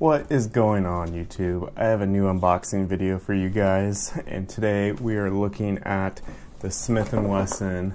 What is going on, YouTube? I have a new unboxing video for you guys, and today we are looking at the Smith and Wesson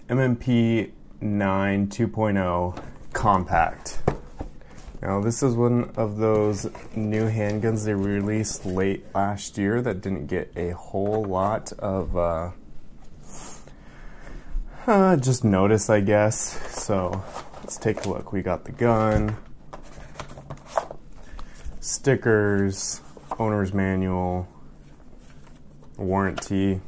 M&P 9 2.0 Compact. Now this is one of those new handguns they released late last year that didn't get a whole lot of just notice, I guess. So let's take a look. We got the gun, stickers, owner's manual, warranty,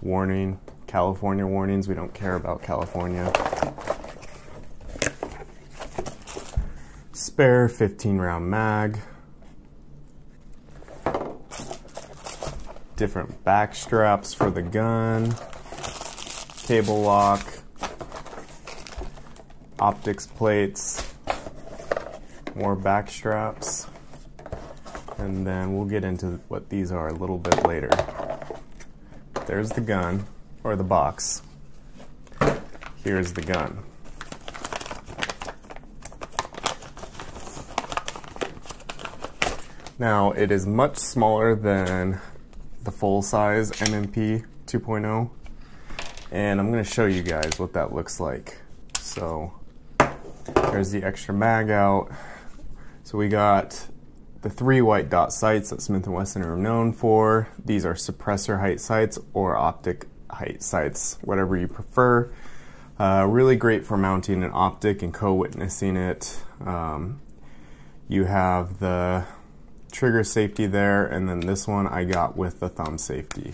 warning, California warnings. We don't care about California. Spare 15-round mag, different back straps for the gun, cable lock, optics plates, more back straps, and then we'll get into what these are a little bit later. There's the gun, or the box. Here's the gun. Now, it is much smaller than the full-size M&P 2.0, and I'm going to show you guys what that looks like. So, there's the extra mag out. So we got the 3 white dot sights that Smith and Wesson are known for. These are suppressor height sights or optic height sights, whatever you prefer. Really great for mounting an optic and co-witnessing it. You have the trigger safety there, and then this one I got with the thumb safety.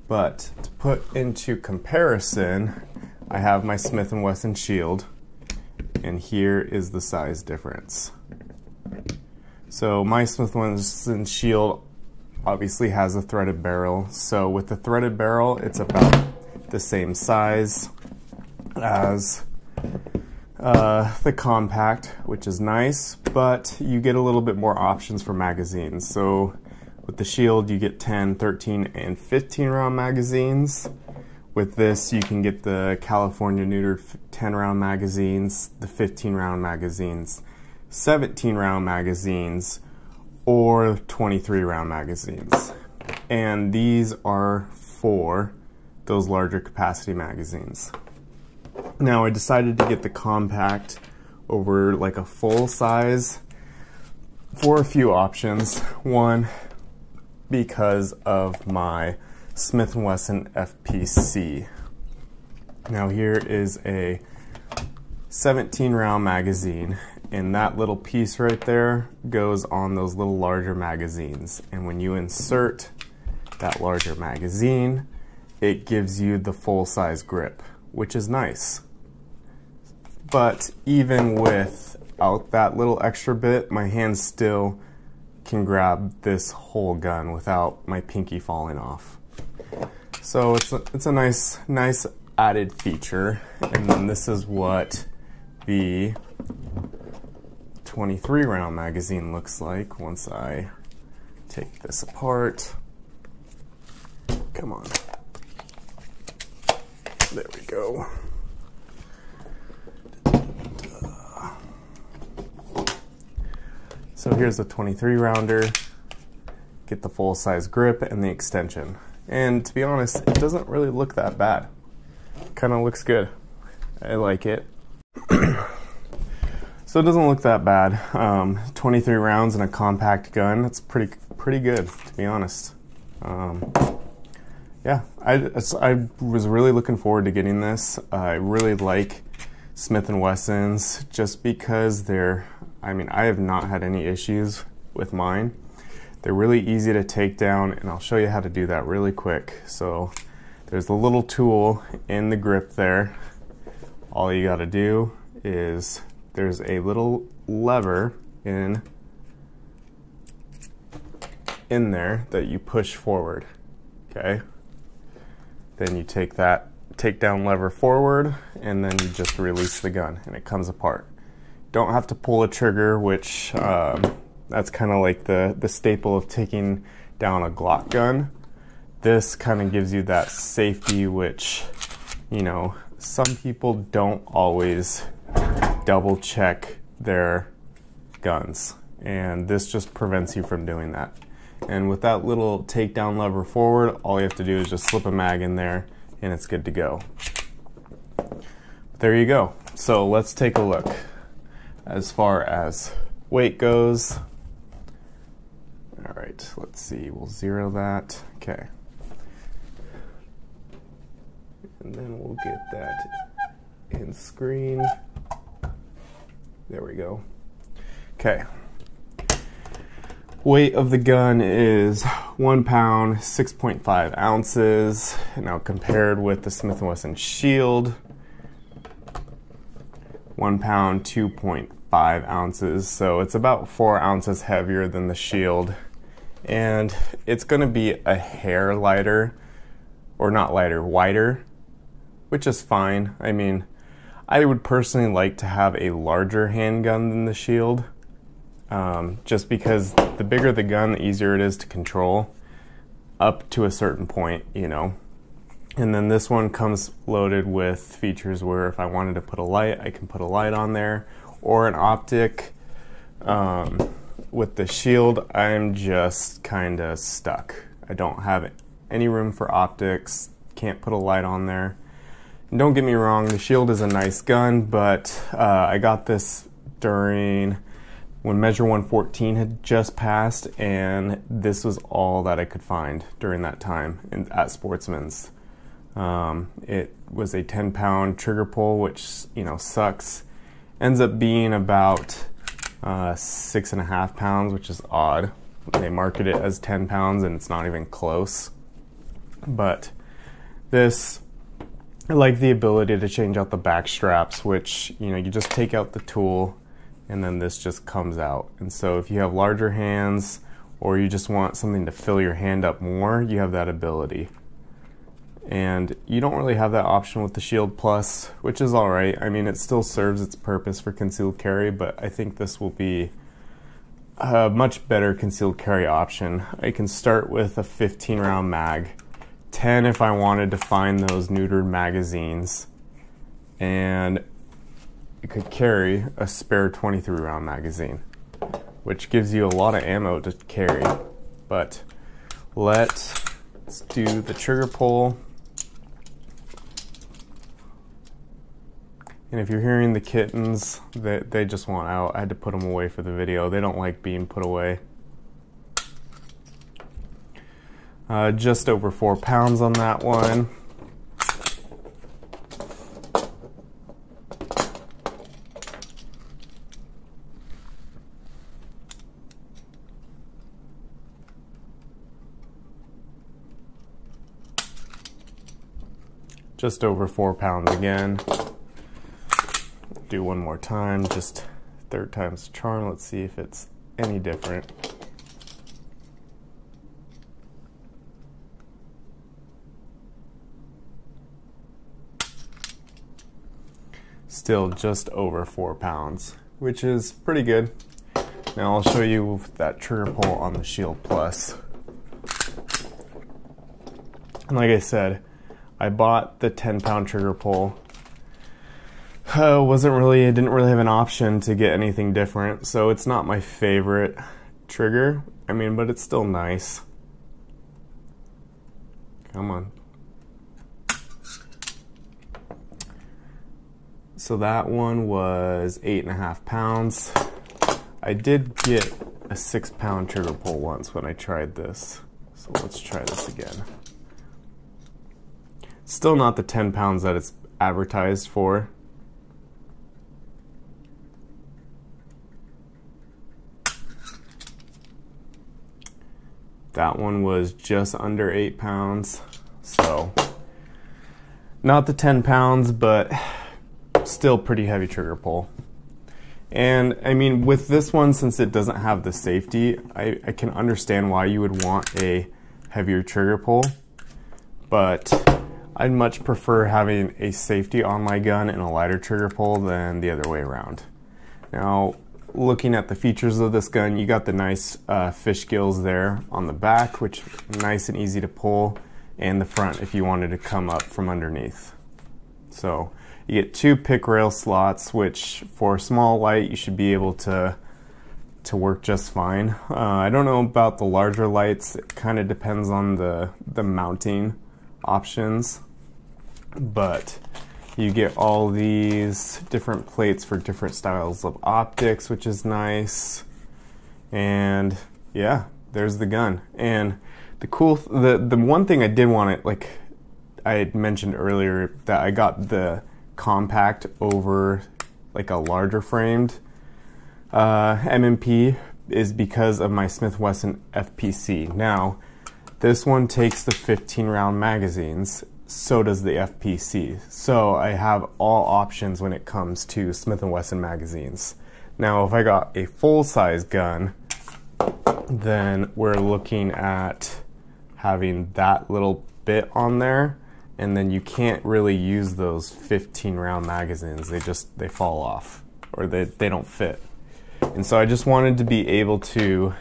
But to put into comparison, I have my Smith and Wesson Shield, and here is the size difference. So my Smith and Wesson Shield obviously has a threaded barrel. So with the threaded barrel, it's about the same size as the Compact, which is nice, but you get a little bit more options for magazines. So with the Shield, you get 10, 13, and 15 round magazines. With this, you can get the California neutered 10 round magazines, the 15 round magazines, 17 round magazines, or 23 round magazines. And these are for those larger capacity magazines. Now, I decided to get the Compact over like a full size for a few options. One, because of my Smith and Wesson FPC. Now here is a 17 round magazine, and that little piece right there goes on those little larger magazines, and when you insert that larger magazine, it gives you the full size grip, which is nice. But even without that little extra bit, my hand still can grab this whole gun without my pinky falling off. So it's a nice added feature. And then this is what the 23 round magazine looks like once I take this apart. Come on. There we go. So here's the 23 rounder. Get the full size grip and the extension. And to be honest, it doesn't really look that bad. Kind of looks good. I like it. So it doesn't look that bad. 23 rounds in a compact gun. That's pretty good, to be honest. Yeah, I was really looking forward to getting this. I really like Smith and Wessons just because I have not had any issues with mine. They're really easy to take down, and I'll show you how to do that really quick. So there's the little tool in the grip there. All you gotta do is, there's a little lever in there that you push forward, okay? Then you take that takedown lever forward, and then you just release the gun, and it comes apart. Don't have to pull a trigger, which that's kind of like the staple of taking down a Glock gun. This kind of gives you that safety, which, you know, some people don't always double check their guns, and this just prevents you from doing that. And with that little takedown lever forward, all you have to do is just slip a mag in there and it's good to go. There you go. So let's take a look. As far as weight goes, all right, let's see, we'll zero that. Okay. And then we'll get that in screen. There we go. Okay. Weight of the gun is 1 pound, 6.5 ounces. Now compared with the Smith and Wesson Shield, 1 pound, 2.5 ounces. So it's about 4 ounces heavier than the Shield. And it's gonna be a hair lighter, or not lighter, wider, which is fine. I mean, I would personally like to have a larger handgun than the Shield, just because the bigger the gun, the easier it is to control up to a certain point, you know. And then this one comes loaded with features where if I wanted to put a light, I can put a light on there, or an optic. With the Shield, I'm just kind of stuck. I don't have any room for optics, can't put a light on there. And don't get me wrong, the Shield is a nice gun, but I got this during when Measure 114 had just passed, and this was all that I could find during that time at Sportsman's. It was a 10-pound trigger pull, which, you know, sucks. Ends up being about 6.5 pounds, which is odd. They market it as 10 pounds and it's not even close. But this, I like the ability to change out the back straps, which, you know, you just take out the tool and then this just comes out. And so if you have larger hands or you just want something to fill your hand up more, you have that ability. And you don't really have that option with the Shield Plus, which is alright. I mean, it still serves its purpose for concealed carry, but I think this will be a much better concealed carry option. I can start with a 15-round mag, 10 if I wanted to find those neutered magazines, and it could carry a spare 23-round magazine, which gives you a lot of ammo to carry. But let's do the trigger pull. And if you're hearing the kittens, they just want out. I had to put them away for the video. They don't like being put away. Just over 4 pounds on that one. Just over 4 pounds again. Do one more time, just third time's the charm. Let's see if it's any different. Still just over 4 pounds, which is pretty good. Now I'll show you that trigger pull on the Shield Plus. And like I said, I bought the 10-pound trigger pull. I didn't really have an option to get anything different, so it's not my favorite trigger. I mean, but it's still nice. Come on. So that one was 8.5 pounds. I did get a 6-pound trigger pull once when I tried this. So let's try this again. Still not the 10 pounds that it's advertised for. That one was just under 8 pounds. So not the 10 pounds, but still pretty heavy trigger pull. And I mean, with this one, since it doesn't have the safety, I can understand why you would want a heavier trigger pull, but I'd much prefer having a safety on my gun and a lighter trigger pull than the other way around. Now, looking at the features of this gun, you got the nice fish gills there on the back, which are nice and easy to pull, and the front if you wanted to come up from underneath. So you get 2 pick rail slots, which for a small light you should be able to work just fine. I don't know about the larger lights. It kind of depends on the mounting options, but you get all these different plates for different styles of optics, which is nice. And yeah, there's the gun. And the one thing I did want to, like I had mentioned earlier, that I got the compact over like a larger framed M&P, is because of my Smith and Wesson FPC. Now, this one takes the 15 round magazines, so does the FPC. So I have all options when it comes to Smith and Wesson magazines. Now, if I got a full-size gun, then we're looking at having that little bit on there, and then you can't really use those 15 round magazines. They fall off, or they don't fit. And so I just wanted to be able to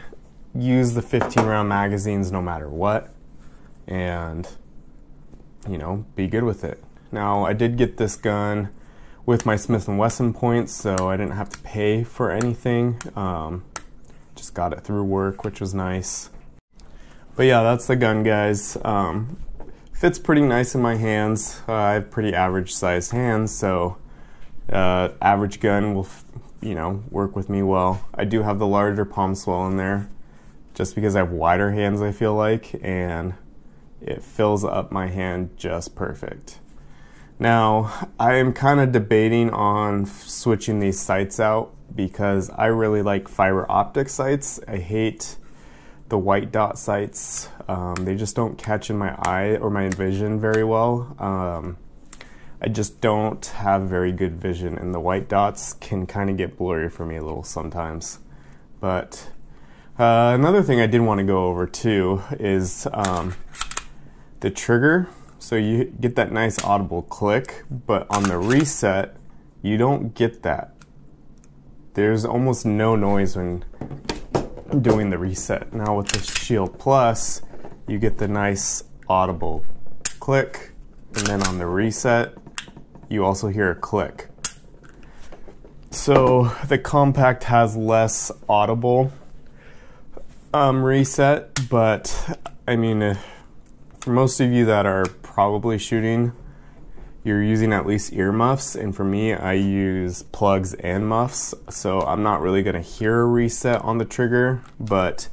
use the 15 round magazines no matter what, and you know, be good with it. Now, I did get this gun with my Smith and Wesson points, so I didn't have to pay for anything. Just got it through work, which was nice. But yeah, that's the gun, guys. Fits pretty nice in my hands. I have pretty average sized hands, so average gun will, you know, work with me well. I do have the larger palm swell in there, just because I have wider hands, I feel like, and it fills up my hand just perfect. Now, I am kind of debating on switching these sights out, because I really like fiber optic sights. I hate the white dot sights. They just don't catch in my eye or my vision very well. I just don't have very good vision, and the white dots can kind of get blurry for me a little sometimes. But another thing I did want to go over too is the trigger. So you get that nice audible click, but on the reset, you don't get that. There's almost no noise when doing the reset. Now with the Shield Plus, you get the nice audible click, and then on the reset, you also hear a click. So the compact has less audible reset, but I mean, for most of you that are probably shooting, you're using at least earmuffs, and for me, I use plugs and muffs, so I'm not really gonna hear a reset on the trigger, but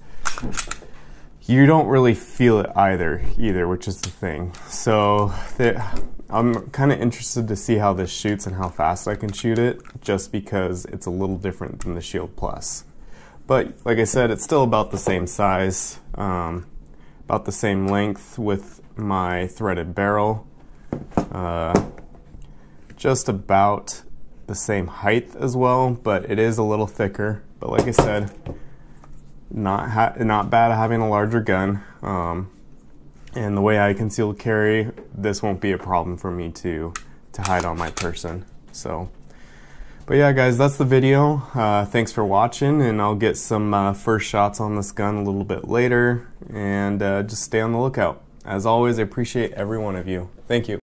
you don't really feel it either, which is the thing. So I'm kind of interested to see how this shoots and how fast I can shoot it, just because it's a little different than the Shield Plus. But like I said, it's still about the same size, about the same length with my threaded barrel, just about the same height as well, but it is a little thicker. But like I said, not bad having a larger gun, and the way I conceal carry, this won't be a problem for me to hide on my person. So, but yeah, guys, that's the video. Thanks for watching, and I'll get some first shots on this gun a little bit later, and just stay on the lookout. As always, I appreciate every one of you. Thank you.